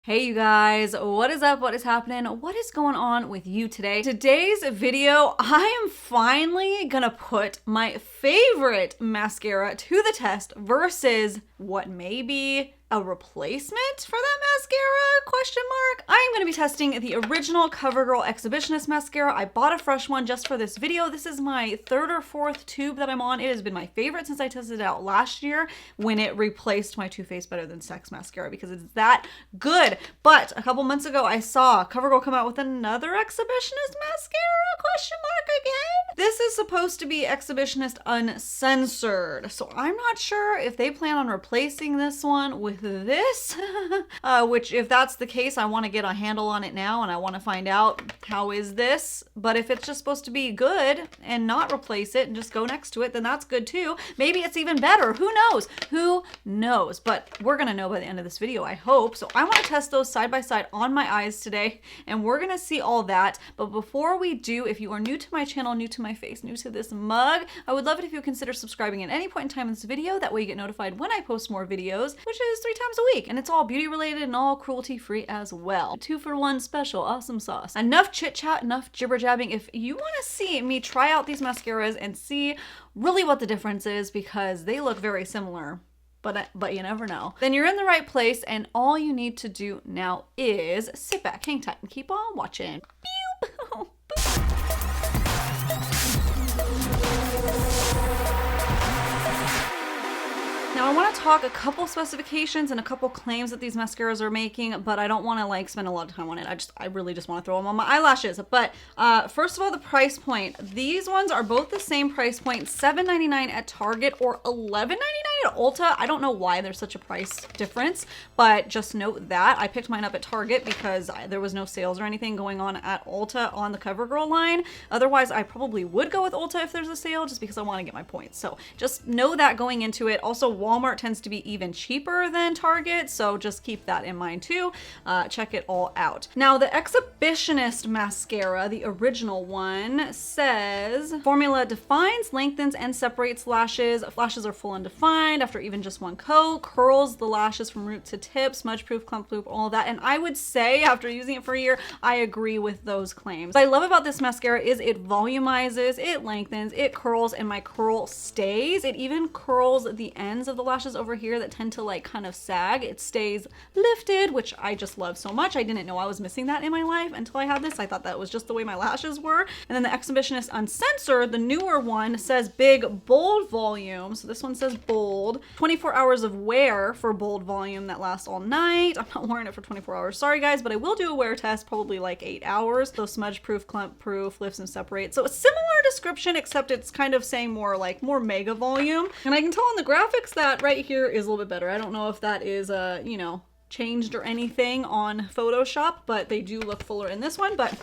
Hey you guys, what is up? What is happening? What is going on with you today? Today's video, I am finally gonna put my favorite mascara to the test versus what may be a replacement for that mascara, question mark. I am gonna be testing the original Covergirl Exhibitionist Mascara. I bought a fresh one just for this video. This is my third or fourth tube that I'm on. It has been my favorite since I tested it out last year when it replaced my Too Faced Better Than Sex mascara because it's that good. But a couple months ago, I saw Covergirl come out with another Exhibitionist mascara, question mark again. This is supposed to be Exhibitionist Uncensored. So I'm not sure if they plan on replacing this one with this, which if that's the case, I want to get a handle on it now and I want to find out how is this. But if it's just supposed to be good and not replace it and just go next to it, then that's good too. Maybe it's even better. Who knows? Who knows? But we're going to know by the end of this video, I hope. So I want to test those side by side on my eyes today and we're going to see all that. But before we do, if you are new to my channel, new to my face, new to this mug, I would love it if you consider subscribing at any point in time in this video. That way you get notified when I post more videos, which is 3 times a week. And it's all beauty related and all cruelty free as well. 2-for-1 special, awesome sauce. Enough chit chat, enough jibber jabbing. If you want to see me try out these mascaras and see really what the difference is, because they look very similar, but you never know, then you're in the right place, and all you need to do now is sit back, hang tight, and keep on watching. Pew! Now I want to talk a couple specifications and a couple claims that these mascaras are making, but I don't want to like spend a lot of time on it. I really just want to throw them on my eyelashes. But first of all, the price point. These ones are both the same price point, $7.99 at Target or $11.99 at Ulta. I don't know why there's such a price difference, but just note that. I picked mine up at Target because there was no sales or anything going on at Ulta on the Covergirl line. Otherwise, I probably would go with Ulta if there's a sale just because I want to get my points. So just know that going into it. Also, Walmart tends to be even cheaper than Target, so just keep that in mind too. Check it all out. Now, the Exhibitionist mascara, the original one, says formula defines, lengthens, and separates lashes. Lashes are full and defined after even just one coat, curls the lashes from root to tip, smudge proof, clump proof, all of that. And I would say after using it for a year, I agree with those claims. What I love about this mascara is it volumizes, it lengthens, it curls, and my curl stays. It even curls the ends of the lashes over here that tend to like kind of sag. It stays lifted, which I just love so much. I didn't know I was missing that in my life until I had this. I thought that was just the way my lashes were. And then the Exhibitionist Uncensored, the newer one, says big, bold volume. So this one says bold. 24 hours of wear for bold volume that lasts all night. I'm not wearing it for 24 hours. Sorry guys, but I will do a wear test, probably like 8 hours. So smudge proof, clump proof, lifts and separates. So a similar description, except it's kind of saying more mega volume. And I can tell on the graphics that right here is a little bit better. I don't know if that is, you know, changed or anything on Photoshop, but they do look fuller in this one. But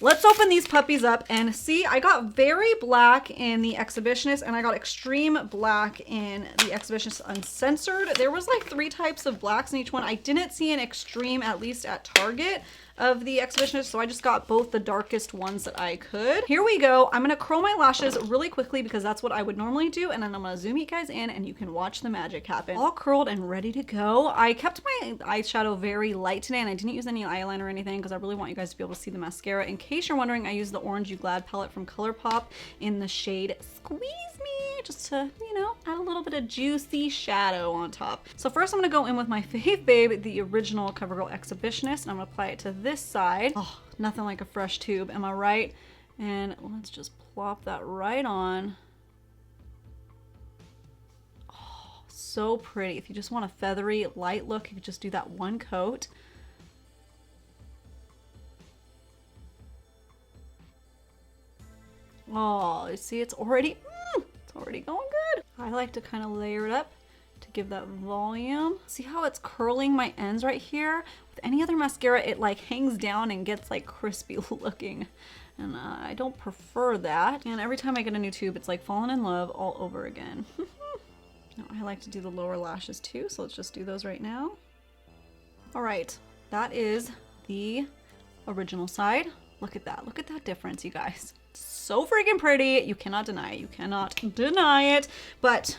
let's open these puppies up and see. I got very black in the Exhibitionist and I got extreme black in the Exhibitionist Uncensored. There was like 3 types of blacks in each one. I didn't see an extreme, at least at Target, of the Exhibitionist, so I just got both the darkest ones that I could. Here we go. I'm gonna curl my lashes really quickly because that's what I would normally do, and then I'm gonna zoom you guys in and you can watch the magic happen. All curled and ready to go. I kept my eyeshadow very light today and I didn't use any eyeliner or anything because I really want you guys to be able to see the mascara. In case you're wondering, I used the Orange You Glad palette from ColourPop in the shade Squeeze Me, just to, you know, add a little bit of juicy shadow on top. So first I'm gonna go in with my fave babe, the original Covergirl Exhibitionist, and I'm gonna apply it to this side. Oh, nothing like a fresh tube, am I right? And let's just plop that right on. Oh, so pretty. If you just want a feathery, light look, you could just do that one coat. Oh, you see, it's already going good. I like to kind of layer it up to give that volume. See how it's curling my ends right here? With any other mascara, it like hangs down and gets like crispy looking. And I don't prefer that. And every time I get a new tube, it's like falling in love all over again. Now, I like to do the lower lashes too, so let's just do those right now. All right, that is the original side. Look at that difference, you guys. So freaking pretty. You cannot deny it. You cannot deny it. But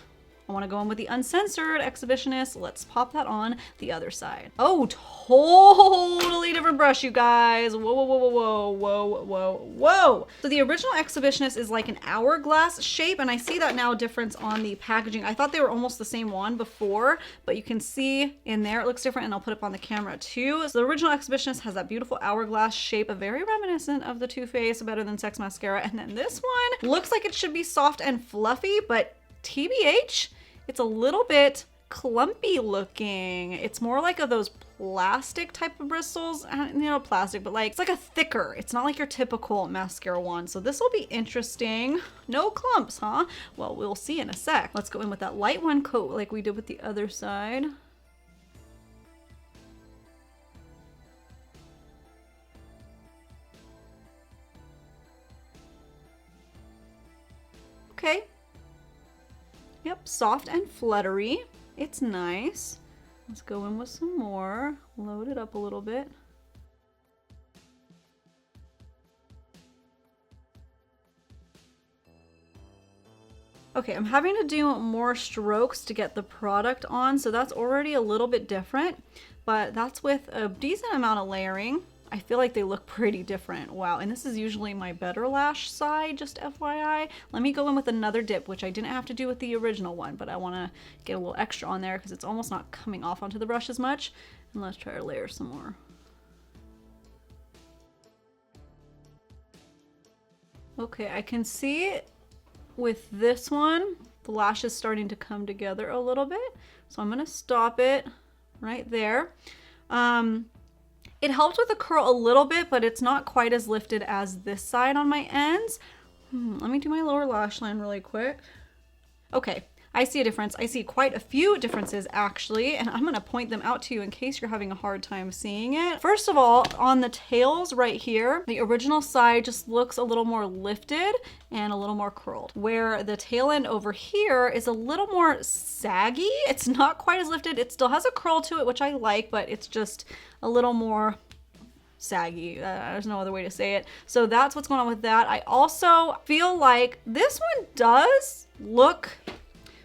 I want to go in with the Uncensored Exhibitionist. Let's pop that on the other side. Oh, totally different brush, you guys. Whoa, whoa, whoa, whoa, whoa, whoa, whoa. So the original Exhibitionist is like an hourglass shape, and I see that now difference on the packaging. I thought they were almost the same one before, but you can see in there it looks different, and I'll put it up on the camera too. So the original Exhibitionist has that beautiful hourglass shape, very reminiscent of the Too Faced Better Than Sex mascara. And then this one looks like it should be soft and fluffy, but TBH, it's a little bit clumpy looking. It's more like of those plastic type of bristles, you know, plastic, but like it's like a thicker, it's not like your typical mascara one. So this will be interesting. No clumps, huh? Well, we'll see in a sec. Let's go in with that light one coat like we did with the other side. Okay. Yep, soft and fluttery. It's nice. Let's go in with some more. Load it up a little bit. Okay, I'm having to do more strokes to get the product on, so that's already a little bit different, but that's with a decent amount of layering. I feel like they look pretty different. Wow, and this is usually my better lash side, just FYI. Let me go in with another dip, which I didn't have to do with the original one, but I want to get a little extra on there because it's almost not coming off onto the brush as much. And let's try to layer some more. Okay, I can see with this one, the lash is starting to come together a little bit. So I'm going to stop it right there. It helped with the curl a little bit, but it's not quite as lifted as this side on my ends. Let me do my lower lash line really quick. Okay, I see a difference. I see quite a few differences actually, and I'm gonna point them out to you in case you're having a hard time seeing it. First of all, on the tails right here, the original side just looks a little more lifted and a little more curled, where the tail end over here is a little more saggy. It's not quite as lifted. It still has a curl to it, which I like, but it's just a little more saggy. There's no other way to say it. So that's what's going on with that. I also feel like this one does look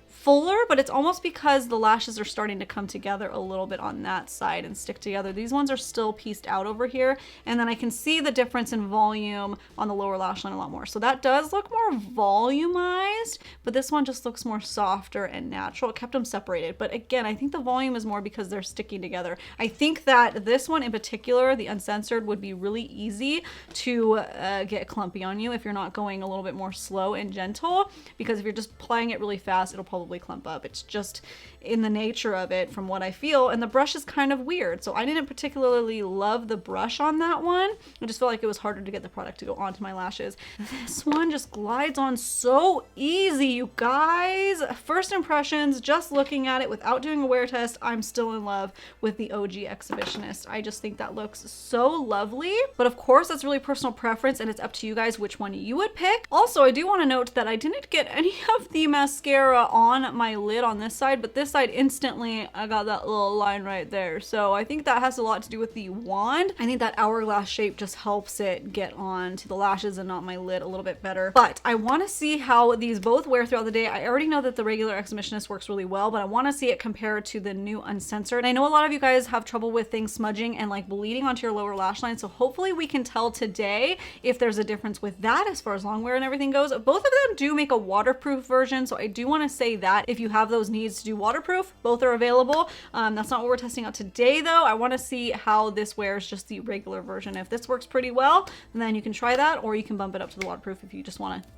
fuller, but it's almost because the lashes are starting to come together a little bit on that side and stick together. These ones are still pieced out over here, and then I can see the difference in volume on the lower lash line a lot more. So that does look more volumized, but this one just looks more softer and natural. It kept them separated, but again, I think the volume is more because they're sticking together. I think that this one in particular, the Uncensored, would be really easy to get clumpy on you if you're not going a little bit more slow and gentle, because if you're just applying it really fast, it'll probably clump up. It's just in the nature of it from what I feel, and the brush is kind of weird, so I didn't particularly love the brush on that one. I just felt like it was harder to get the product to go onto my lashes. This one just glides on so easy, you guys. First impressions, just looking at it without doing a wear test, I'm still in love with the OG Exhibitionist. I just think that looks so lovely, but of course that's really personal preference, and it's up to you guys which one you would pick. Also, I do want to note that I didn't get any of the mascara on my lid on this side, but this side instantly I got that little line right there. So I think that has a lot to do with the wand. I think that hourglass shape just helps it get on to the lashes and not my lid a little bit better. But I want to see how these both wear throughout the day. I already know that the regular Exhibitionist works really well, but I want to see it compared to the new Uncensored. And I know a lot of you guys have trouble with things smudging and like bleeding onto your lower lash line, so hopefully we can tell today if there's a difference with that as far as long wear and everything goes. Both of them do make a waterproof version, so I do want to say that if you have those needs to do waterproof, both are available. That's not what we're testing out today though. I want to see how this wears just the regular version. If this works pretty well, then you can try that, or you can bump it up to the waterproof if you just want to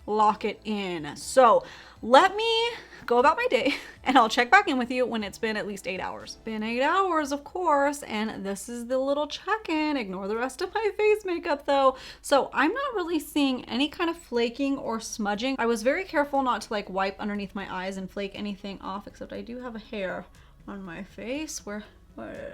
lock it in. So let me go about my day and I'll check back in with you when it's been at least 8 hours. Been 8 hours, of course, and this is the little check-in. Ignore the rest of my face makeup though. So I'm not really seeing any kind of flaking or smudging. I was very careful not to like wipe underneath my eyes and flake anything off, except I do have a hair on my face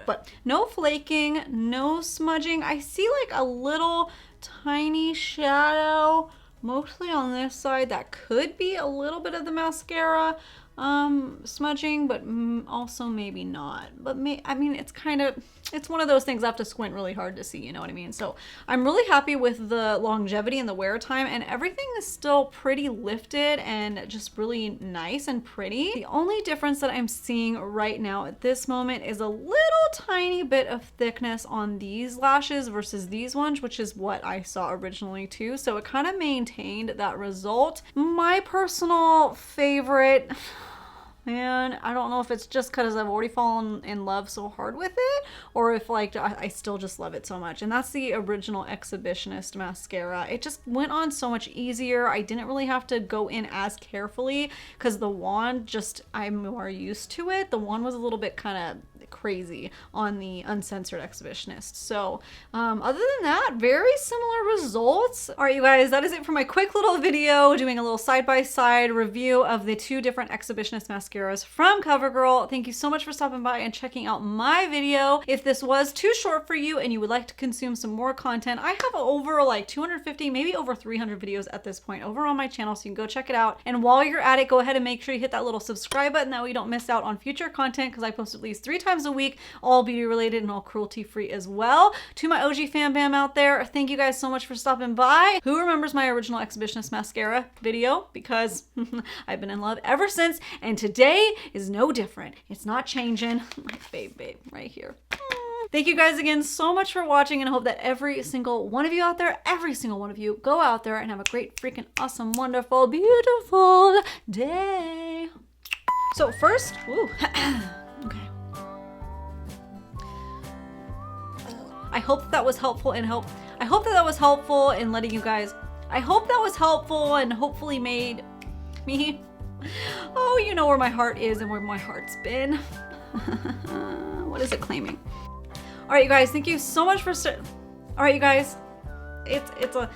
but no flaking, no smudging. I see like a little tiny shadow mostly on this side that could be a little bit of the mascara, smudging, but also maybe not. But I mean, it's one of those things I have to squint really hard to see, you know what I mean? So I'm really happy with the longevity and the wear time, and everything is still pretty lifted and just really nice and pretty. The only difference that I'm seeing right now at this moment is a little tiny bit of thickness on these lashes versus these ones, which is what I saw originally too. So it kind of maintained that result. My personal favorite, man, I don't know if it's just because I've already fallen in love so hard with it, or if like I still just love it so much. And that's the original Exhibitionist Mascara. It just went on so much easier. I didn't really have to go in as carefully because the wand, just, I'm more used to it. The wand was a little bit kind of crazy on the Uncensored Exhibitionist. So other than that, very similar results. All right, you guys, that is it for my quick little video doing a little side-by-side review of the two different Exhibitionist mascaras from CoverGirl. Thank you so much for stopping by and checking out my video. If this was too short for you and you would like to consume some more content, I have over like 250, maybe over 300 videos at this point over on my channel, so you can go check it out. And while you're at it, go ahead and make sure you hit that little subscribe button, that way you don't miss out on future content, because I post at least 3 times a week, all beauty related and all cruelty free as well. To my OG fan bam out there, thank you guys so much for stopping by. Who remembers my original Exhibitionist mascara video? Because I've been in love ever since, and today is no different. It's not changing. My babe right here. Thank you guys again so much for watching, and I hope that every single one of you out there, every single one of you, go out there and have a great, freaking, awesome, wonderful, beautiful day. So first, ooh, okay. I hope that was helpful and I hope that was helpful in letting you guys, I hope that was helpful and hopefully made me, oh, you know where my heart is and where my heart's been. What is it claiming? All right, you guys, thank you so much for, all right, you guys, it's a,